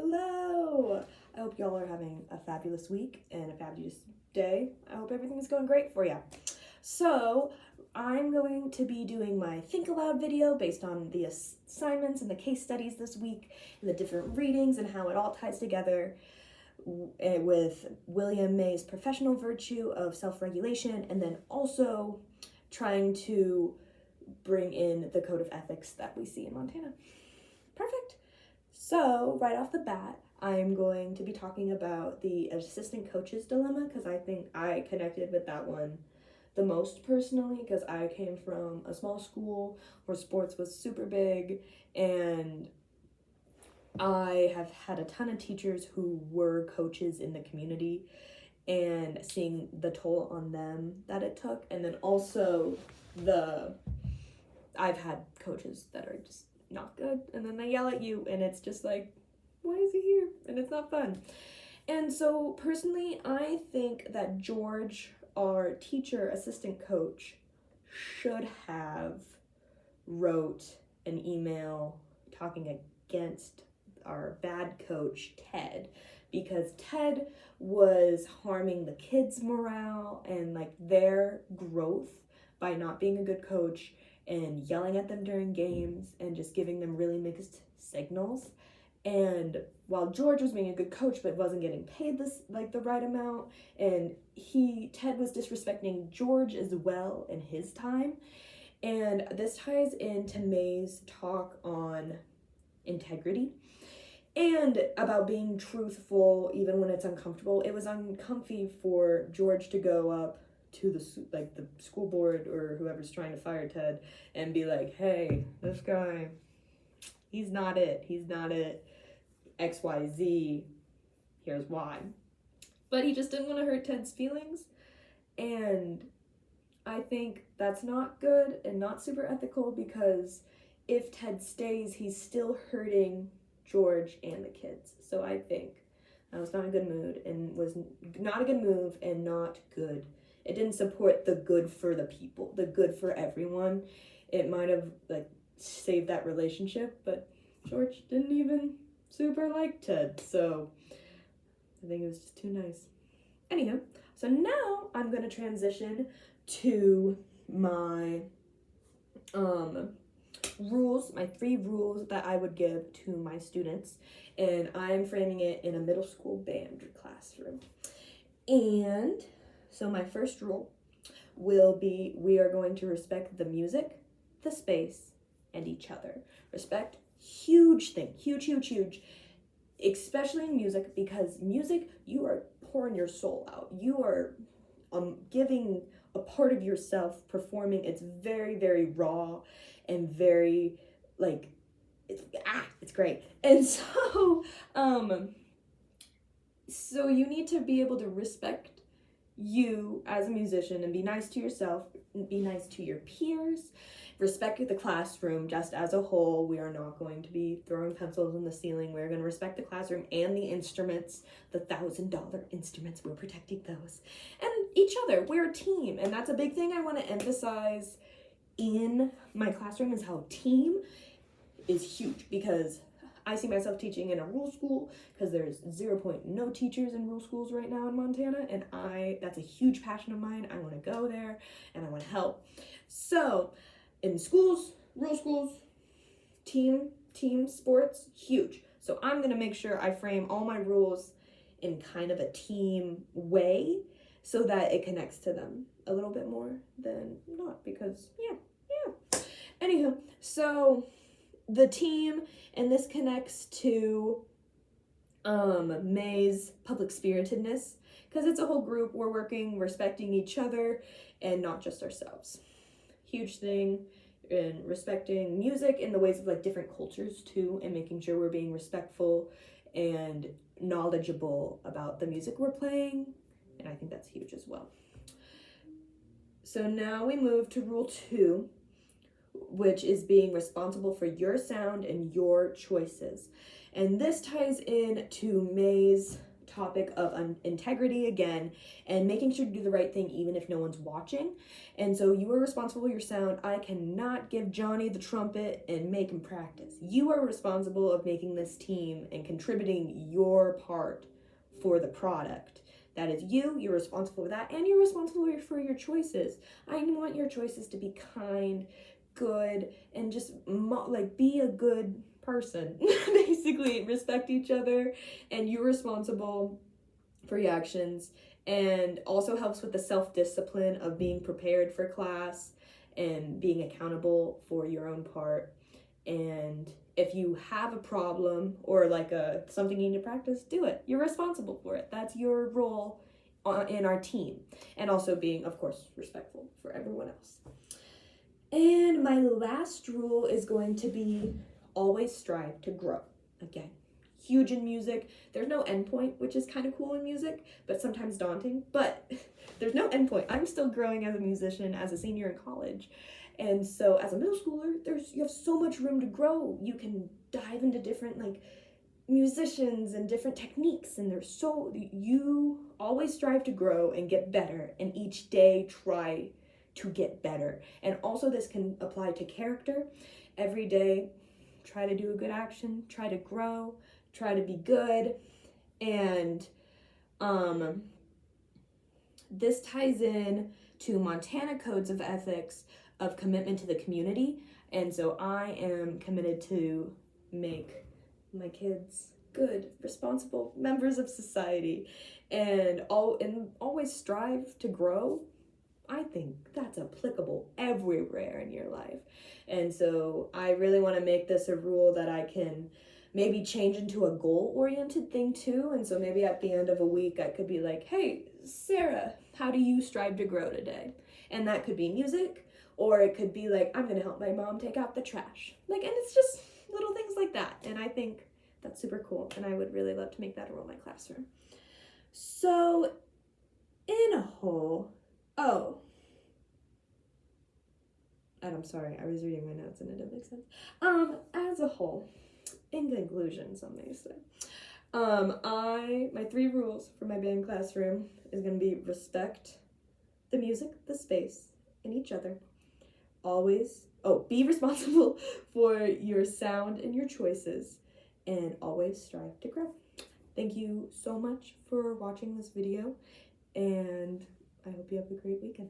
Hello! I hope y'all are having a fabulous week and a fabulous day. I hope everything is going great for you. So, I'm going to be doing my Think-Aloud video based on the assignments and the case studies this week, and the different readings and how it all ties together with William May's professional virtue of self-regulation, and then also trying to bring in the code of ethics that we see in Montana. Perfect. So, right off the bat, I'm going to be talking about the assistant coach's dilemma, because I think I connected with that one the most personally, because I came from a small school where sports was super big, and I have had a ton of teachers who were coaches in the community, and seeing the toll on them that it took, and then also I've had coaches that are just not good, and then they yell at you, and it's just like, why is he here? And it's not fun. And so personally, I think that George, our teacher assistant coach, should have wrote an email talking against our bad coach, Ted, because Ted was harming the kids' morale and like their growth by not being a good coach and yelling at them during games and just giving them really mixed signals. And while George was being a good coach but wasn't getting paid the right amount, and Ted was disrespecting George as well in his time. And this ties into May's talk on integrity and about being truthful even when it's uncomfortable. It was uncomfy for George to go up to the school board or whoever's trying to fire Ted and be like, hey, this guy, he's not it, XYZ, here's why. But he just didn't want to hurt Ted's feelings, and I think that's not good and not super ethical, because if Ted stays, he's still hurting George and the kids. So I think that was not a good mood, and was not a good move, and not good. It didn't support the good for the people, the good for everyone. It might have saved that relationship, but George didn't even super like Ted, so I think it was just too nice. Anyhow, so now I'm gonna transition to my rules, my 3 rules that I would give to my students, and I'm framing it in a middle school band classroom. And so my first rule will be, we are going to respect the music, the space, and each other. Respect, huge thing, huge, especially in music, because music, you are pouring your soul out. You are giving a part of yourself, performing. It's very, very raw and very it's great. And so so you need to be able to respect you as a musician and be nice to yourself, be nice to your peers, respect the classroom just as a whole. We are not going to be throwing pencils in the ceiling. We're going to respect the classroom and the instruments, the $1,000 instruments. We're protecting those, and each other. We're a team, and that's a big thing I want to emphasize in my classroom, is how team is huge, because I see myself teaching in a rural school, because there's no teachers in rural schools right now in Montana, and that's a huge passion of mine. I want to go there and I want to help. So in schools, rural schools, team sports, huge. So I'm going to make sure I frame all my rules in kind of a team way, so that it connects to them a little bit more than not, because yeah. Anywho, so the team, and this connects to May's public spiritedness, because it's a whole group. We're working, respecting each other, and not just ourselves. Huge thing in respecting music in the ways of different cultures too, and making sure we're being respectful and knowledgeable about the music we're playing, and I think that's huge as well. So now we move to rule 2, which is being responsible for your sound and your choices. And this ties in to May's topic of integrity again, and making sure to do the right thing even if no one's watching. And so you are responsible for your sound. I cannot give Johnny the trumpet and make him practice. You are responsible of making this team and contributing your part for the product. That is you. You're responsible for that, and you're responsible for your choices. I want your choices to be kind, good, and just like be a good person. Basically, respect each other, and you're responsible for your actions, and also helps with the self-discipline of being prepared for class and being accountable for your own part. And if you have a problem or like something you need to practice, do it. You're responsible for it. That's your role in our team. And also being, of course, respectful for everyone else. And my last rule is going to be always strive to grow. Again, huge in music. There's no endpoint, which is kind of cool in music, but sometimes daunting. But there's no endpoint. I'm still growing as a musician, as a senior in college. And so as a middle schooler, you have so much room to grow. You can dive into different musicians and different techniques, and you always strive to grow and get better, and each day try to get better. And also this can apply to character. Every day, try to do a good action, try to grow, try to be good. And this ties in to Montana codes of ethics of commitment to the community. And so I am committed to make my kids good, responsible members of society, and always strive to grow. I think that's applicable everywhere in your life. And so I really want to make this a rule that I can maybe change into a goal-oriented thing too. And so maybe at the end of a week, I could be like, hey, Sarah, how do you strive to grow today? And that could be music, or it could be like, I'm going to help my mom take out the trash. And it's just little things like that. And I think that's super cool. And I would really love to make that a rule in my classroom. So in a whole, and I'm sorry, I was reading my notes and it didn't make sense. As a whole, in conclusion, some may say, my 3 rules for my band classroom is going to be respect the music, the space, and each other. Be responsible for your sound and your choices, and always strive to grow. Thank you so much for watching this video, and I hope you have a great weekend.